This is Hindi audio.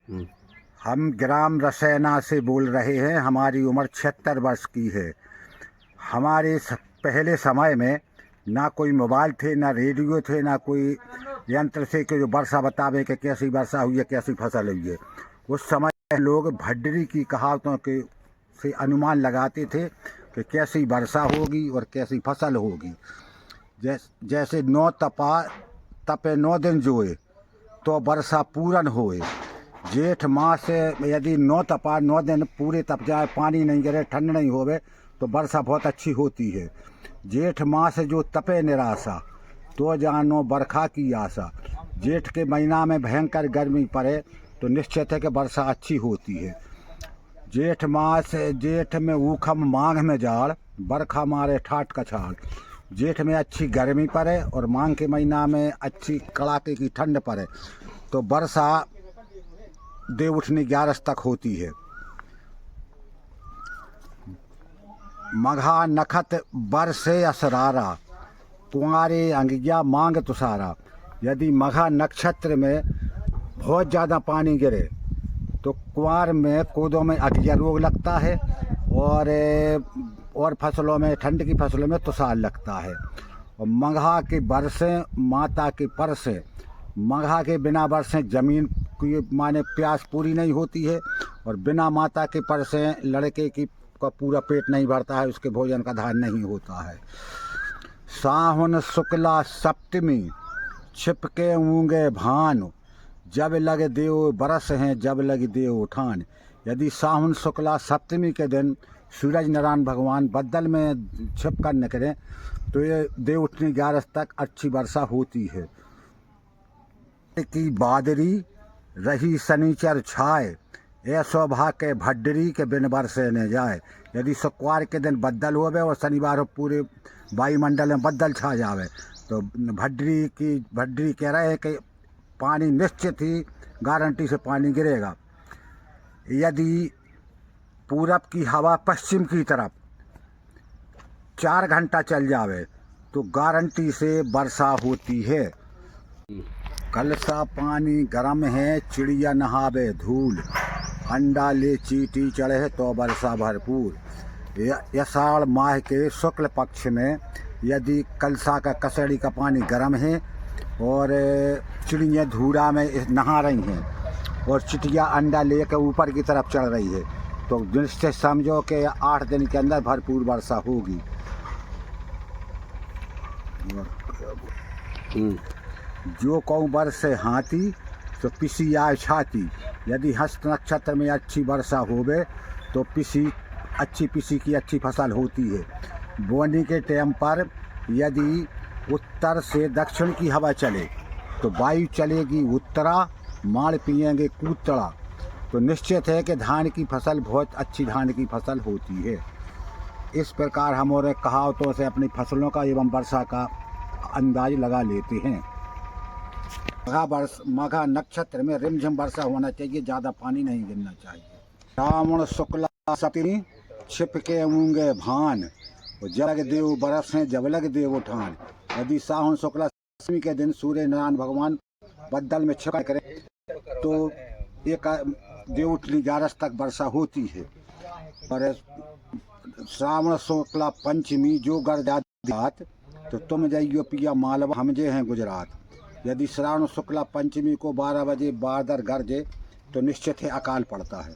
हम ग्राम रसैना से बोल रहे हैं। हमारी उम्र 76 वर्ष की है। हमारे पहले समय में ना कोई मोबाइल थे, ना रेडियो थे, ना कोई यंत्र से कि जो वर्षा बतावे कि कैसी वर्षा हुई है, कैसी फसल हुई है। उस समय लोग भड्डरी की कहावतों के से अनुमान लगाते थे कि कैसी वर्षा होगी और कैसी फसल होगी। जैसे 9 तपे 9 दिन जोए तो वर्षा पूरन होए। जेठ मास यदि 9 तपा 9 दिन पूरे तप जाए, पानी नहीं गिरे, ठंड नहीं होवे, तो वर्षा बहुत अच्छी होती है। जेठ मास जो तपे निराशा तो जानो बरखा की आशा। जेठ के महीना में भयंकर गर्मी पड़े तो निश्चित है कि वर्षा अच्छी होती है। जेठ मास, जेठ में ऊखम, माघ में जाड़, बरखा मारे ठाट कछाड़। जेठ में अच्छी गर्मी पड़े और माघ के महीना में अच्छी कड़ाके की ठंड पड़े तो वर्षा देव उठनी 11 तक होती है। मघा नखत बरसे असरारा, कुंवारे अंगिया मांग तुषारा। यदि मघा नक्षत्र में बहुत ज़्यादा पानी गिरे तो कुंवार में कोदों में अगिया रोग लगता है और फसलों में, ठंड की फसलों में तुषार लगता है। और मघा के बरसें माता के परसें। मघा के बिना बरसें जमीन की माने प्यास पूरी नहीं होती है और बिना माता के परसें लड़के की का पूरा पेट नहीं भरता है, उसके भोजन का धान नहीं होता है। साहुन शुक्ला सप्तमी, छिपके ऊँगे भानु। जब लगे देव बरस हैं, जब लगे देव उठान। यदि साहुन शुक्ला सप्तमी के दिन सूरज नारायण भगवान बदल में छिप कर निकले तो ये देव उठनी 11 तक अच्छी वर्षा होती है। की बादरी रही शनिचर छाए, यह सौभाग्य के भड्डरी के बिन बरसे न जाए। यदि शुक्रवार के दिन बदल होवे और शनिवार पूरे वायुमंडल में बदल छा जावे तो भड्डरी कह रहे हैं कि पानी निश्चित ही गारंटी से पानी गिरेगा। यदि पूरब की हवा पश्चिम की तरफ 4 घंटा चल जावे तो गारंटी से वर्षा होती है। कल सा पानी गर्म है, चिड़िया नहावे धूल। अंडा ले चीटी चढ़े तो वर्षा भरपूर। आषाढ़ माह के शुक्ल पक्ष में यदि कलसा का कसेड़ी का पानी गर्म है और चिड़ियाँ धूरा में नहा रही हैं और चिटिया अंडा लेकर ऊपर की तरफ चढ़ रही है तो निश्चित समझो कि 8 दिन के अंदर भरपूर वर्षा होगी। जो कऊ बरसे हाथी तो पिसी आए छाती। यदि हस्त नक्षत्र में अच्छी वर्षा होवे तो पिसी की अच्छी फसल होती है। बोनी के टाइम पर यदि उत्तर से दक्षिण की हवा चले तो वायु चलेगी उत्तरा, माड़ पिएंगे कूतड़ा। तो निश्चित है कि धान की फसल बहुत अच्छी धान की फसल होती है। इस प्रकार हम और कहावतों से अपनी फसलों का एवं वर्षा का अंदाज लगा लेते हैं। मघा नक्षत्र में रिमझिम वर्षा होना चाहिए, ज़्यादा पानी नहीं गिरना चाहिए। श्रावण शुक्ला सप्तमी, छिपके ऊँगे भान। जब लग देव बरस हैं, जब लग देव उठान। यदि सावन शुक्ला सप्तमी के दिन सूर्य नारायण भगवान बदल में छिपा करें तो एक देव उठनी 11 तक वर्षा होती है। और श्रावण शुक्ला पंचमी जो गर्दात तो तुम जाइयो पिया मालवा, हम जे हैं गुजरात। यदि श्रावण शुक्ला पंचमी को 12 बजे बादल गरजे तो निश्चित है अकाल पड़ता है।